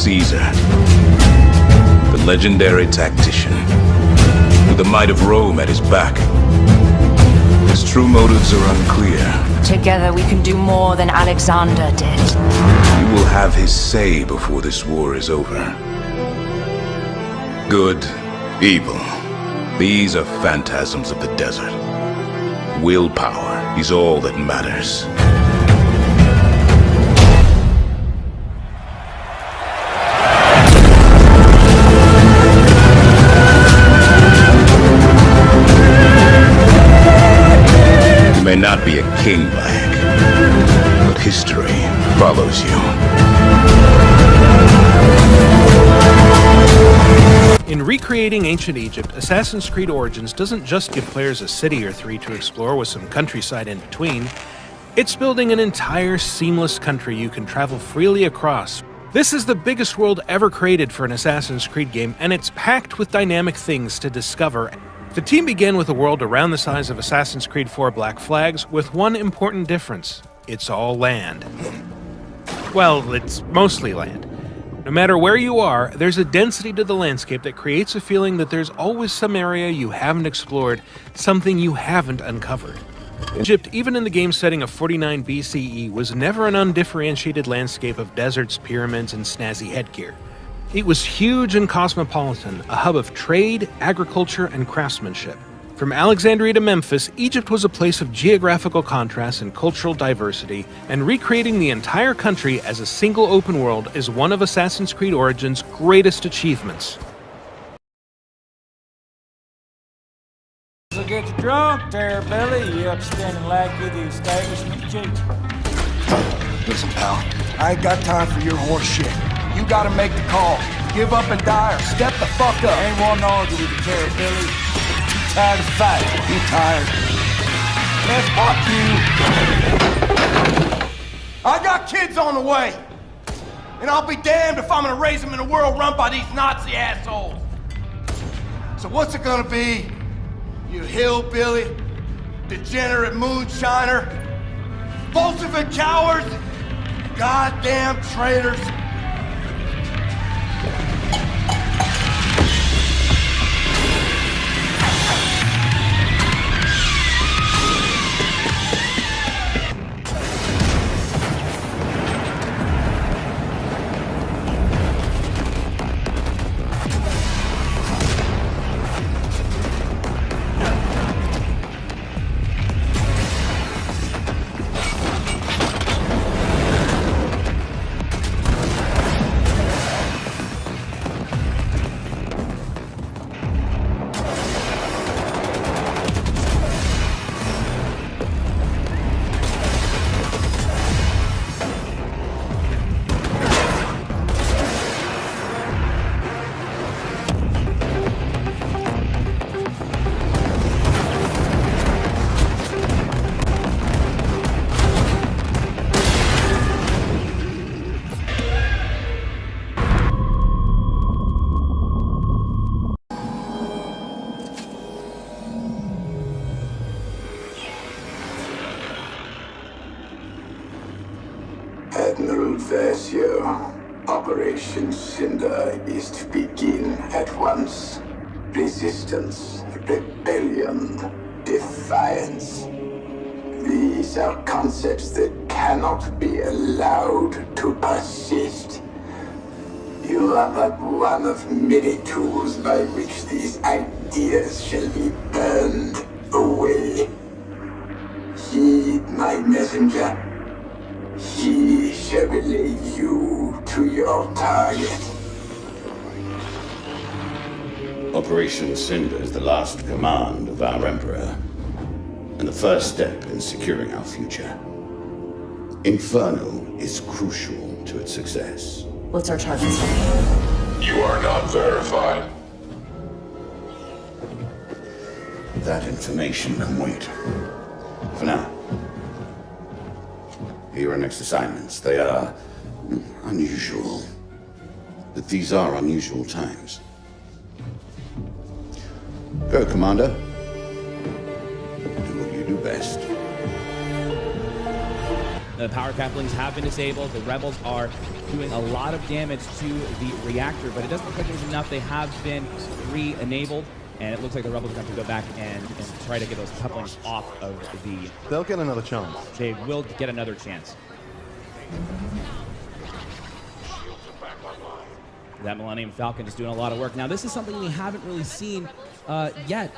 Caesar, the legendary tactician, with the might of Rome at his back. His true motives are unclear. Together we can do more than Alexander did. You will have his say before this war is over. Good, evil, these are phantasms of the desert. Willpower is all that matters. You may not be a king, Bayek, but history follows you. In recreating ancient Egypt, Assassin's Creed Origins doesn't just give players a city or three to explore with some countryside in between. It's building an entire seamless country you can travel freely across. This is the biggest world ever created for an Assassin's Creed game, and it's packed with dynamic things to discover. The team began with a world around the size of Assassin's Creed 4 Black Flags, with one important difference: it's all land. Well, it's mostly land. No matter where you are, there's a density to the landscape that creates a feeling that there's always some area you haven't explored, something you haven't uncovered. Egypt, even in the game setting of 49 BCE, was never an undifferentiated landscape of deserts, pyramids, and snazzy headgear. It was huge and cosmopolitan, a hub of trade, agriculture, and craftsmanship. From Alexandria to Memphis, Egypt was a place of geographical contrast and cultural diversity, and recreating the entire country as a single open world is one of Assassin's Creed Origins' greatest achievements. So get you drunk there, Billy, you upstanding lackey of the establishment chief. Listen, pal, I ain't got time for your horse shit. You gotta make the call. Give up and die or step the fuck up. Ain't one to argue with you, Terry, Billy. Tired of fighting. You tired? Man, fuck you. I got kids on the way. And I'll be damned if I'm gonna raise them in a world run by these Nazi assholes. So what's it gonna be? You hillbilly, degenerate moonshiner, Bolshevik cowards, goddamn traitors. Admiral Versio, Operation Cinder is to begin at once. Resistance, rebellion, defiance. These are concepts that cannot be allowed to persist. You are but one of many tools by which these ideas shall be burned away. Heed my messenger. He shall relay you to your target. Operation Cinder is the last command of our Emperor, and the first step in securing our future. Inferno is crucial to its success. What's our target? You are not verified. That information can wait. For now. Here are your next assignments. They are unusual. But these are unusual times. Go, Commander. Do what you do best. The power couplings have been disabled. The rebels are doing a lot of damage to the reactor, but it doesn't look like there's enough. They have been re-enabled, and it looks like the rebels are going to have to go back and try to get those couplings off of the... They'll get another chance. They will get another chance. That Millennium Falcon is doing a lot of work. Now, this is something we haven't really seen yet,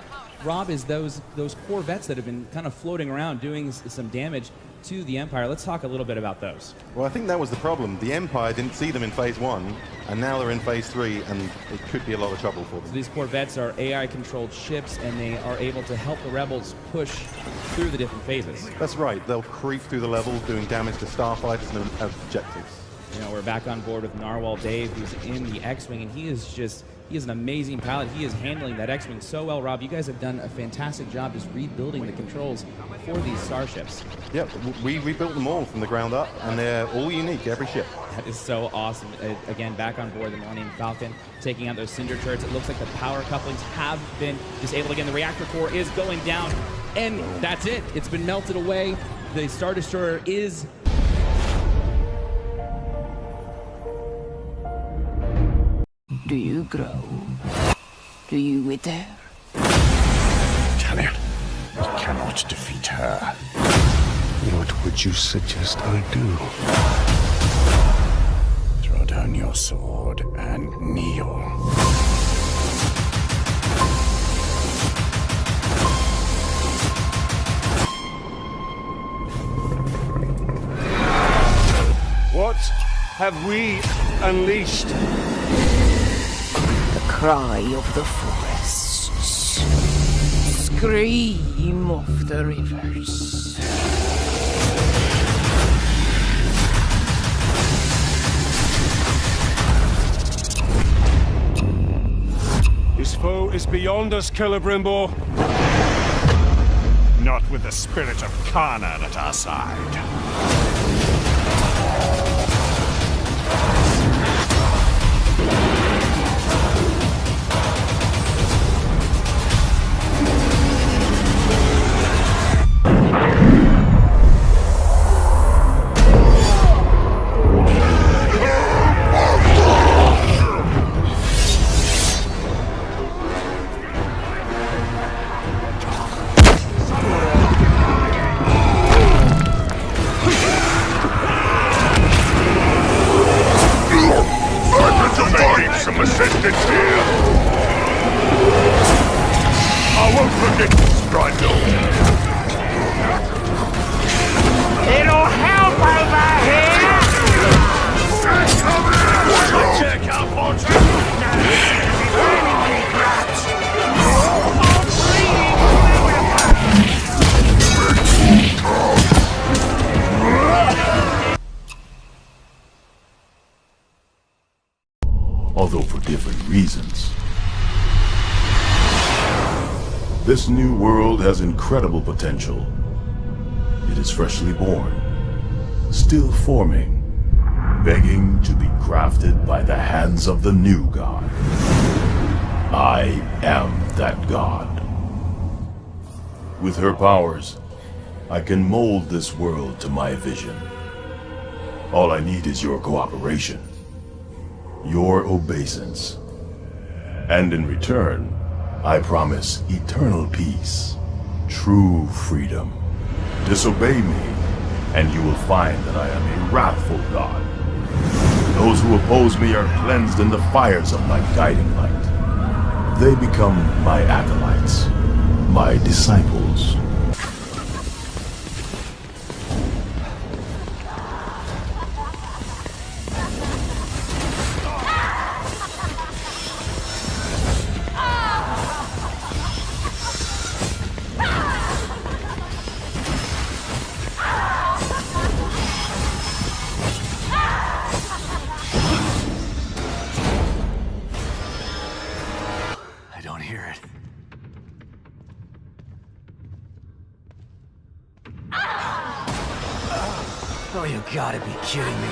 Rob, is those Corvettes that have been kind of floating around doing some damage to the Empire. Let's talk a little bit about those. Well, I think that was the problem. The Empire didn't see them in Phase 1, and now they're in Phase 3, and it could be a lot of trouble for them. So these Corvettes are AI-controlled ships, and they are able to help the rebels push through the different phases. That's right. They'll creep through the levels, doing damage to starfighters and objectives. You know, we're back on board with Narwhal Dave, who's in the X-Wing, and he is an amazing pilot. He is handling that X-Wing so well, Rob. You guys have done a fantastic job just rebuilding the controls for these starships. Yep, we rebuilt them all from the ground up, and they're all unique, every ship. That is so awesome. Again, back on board the Millennium Falcon, taking out those Cinder turrets. It looks like the power couplings have been disabled again. The reactor core is going down, and that's it. It's been melted away. The Star Destroyer is... Do you grow? Do you wither? Talion, you cannot defeat her. What would you suggest I do? Throw down your sword and kneel. What have we unleashed? The cry of the forests. Scream of the rivers. This foe is beyond us, Celebrimbo. Not with the spirit of Khan'an at our side. Although for different reasons. This new world has incredible potential. It is freshly born, still forming, begging to be crafted by the hands of the new god. I am that god. With her powers, I can mold this world to my vision. All I need is your cooperation, your obeisance. And in return, I promise eternal peace, true freedom. Disobey me, and you will find that I am a wrathful god. Those who oppose me are cleansed in the fires of my guiding light. They become my acolytes, my disciples. Oh, you gotta be kidding me.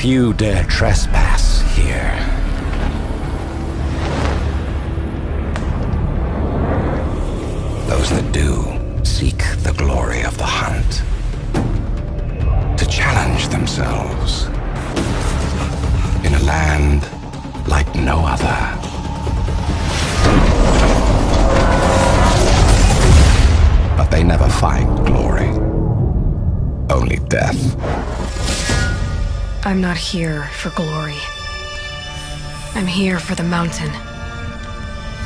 Few dare trespass here. Those that do seek the glory of the hunt, to challenge themselves in a land like no other. but they never find glory. Only death. I'm not here for glory. I'm here for the mountain.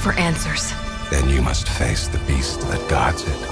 For answers. Then you must face the beast that guards it.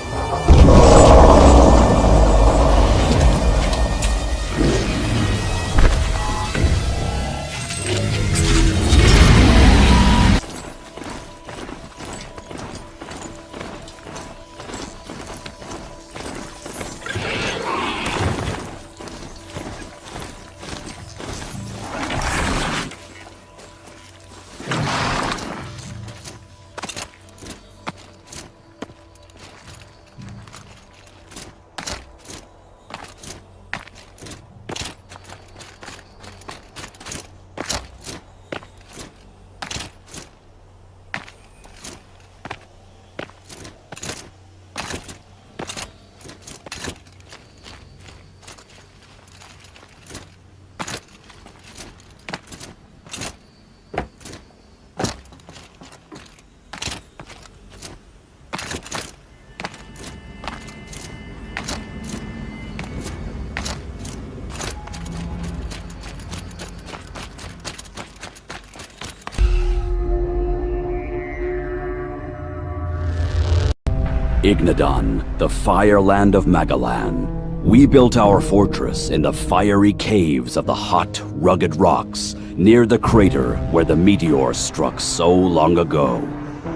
Ignadon, the fireland of Magalan. We built our fortress in the fiery caves of the hot, rugged rocks near the crater where the meteor struck so long ago.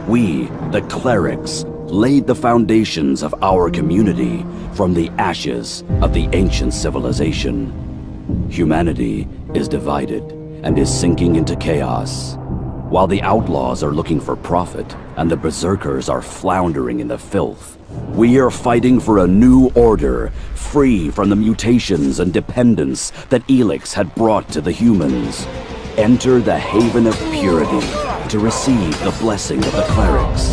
We, the clerics, laid the foundations of our community from the ashes of the ancient civilization. Humanity is divided and is sinking into chaos. While the outlaws are looking for profit and the berserkers are floundering in the filth, we are fighting for a new order, free from the mutations and dependence that Elix had brought to the humans. Enter the Haven of Purity to receive the blessing of the clerics.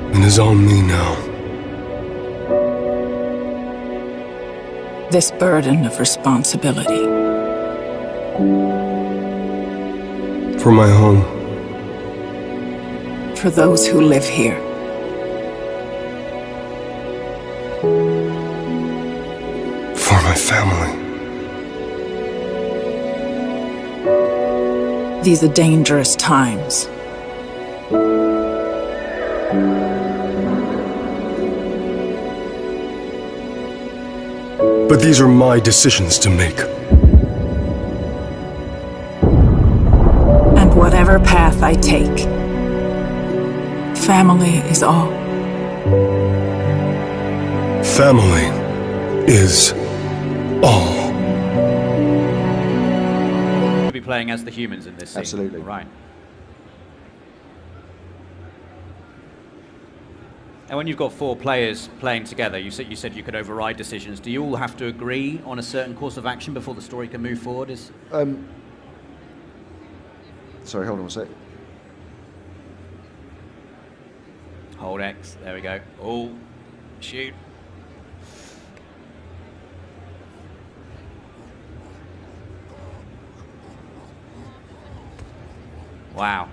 It is on me now. This burden of responsibility. For my home. For those who live here. For my family. These are dangerous times. But these are my decisions to make. And whatever path I take, family is all. Family is all. We'll be playing as the humans in this scene. Absolutely. Right. And when you've got 4 players playing together, you said you could override decisions. Do you all have to agree on a certain course of action before the story can move forward? Sorry, hold on a sec. Hold X. There we go. Oh, shoot. Wow.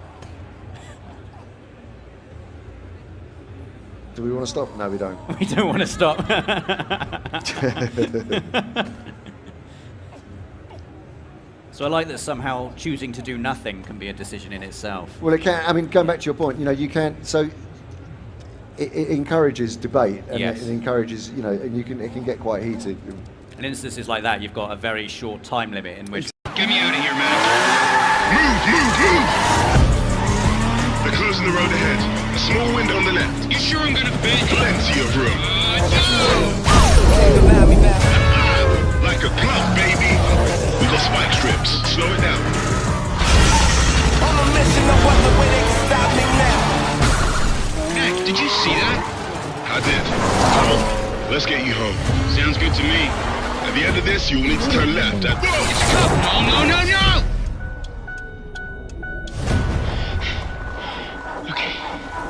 Do we want to stop? No, we don't. We don't want to stop. So I like that somehow choosing to do nothing can be a decision in itself. Well, it can. I mean, going back to your point, you can. So it encourages debate, and yes. it encourages, and it can get quite heated. In instances like that, you've got a very short time limit in which. Get me out of here, man. Move! They're closing the road ahead. A small window on the left. You sure I'm gonna fit? Plenty of room. us get you home. Sounds good to me. At the end of this, you will need to turn left at... Whoa! It's a cop! No, no, no, no! Okay.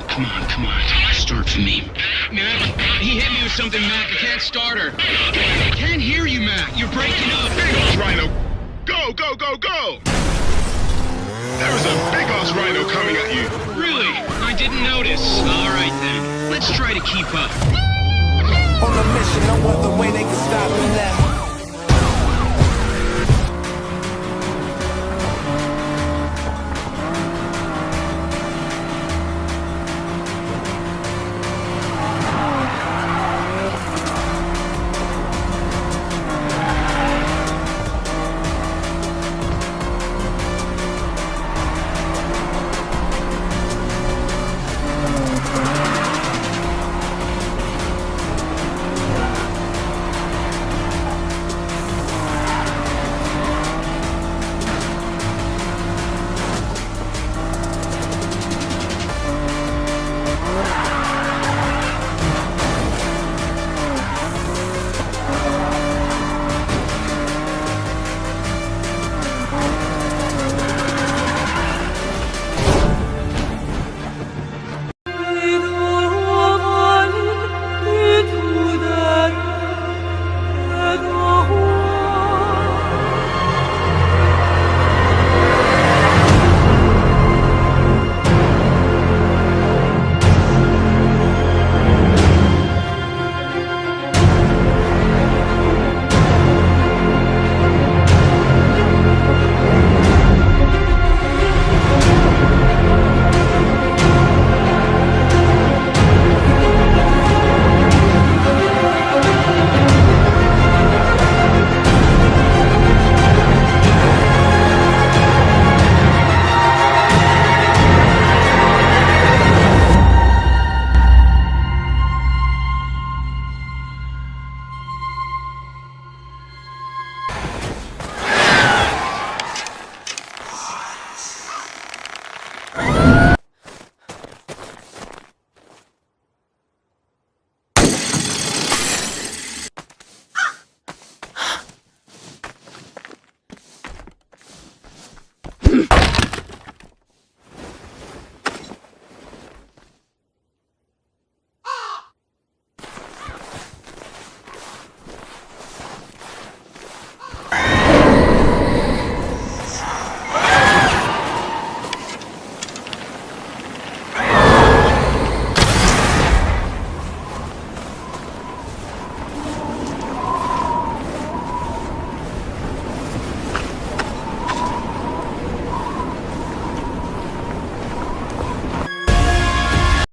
Come on, come on. Start for me. Mac, he hit me with something, Mac. I can't start her. I can't hear you, Mac. You're breaking up. Big ass rhino. Go, go, go, go! There is a big ass rhino coming at you. Really? I didn't notice. All right, then. Let's try to keep up. On a mission, no other way they can stop me now.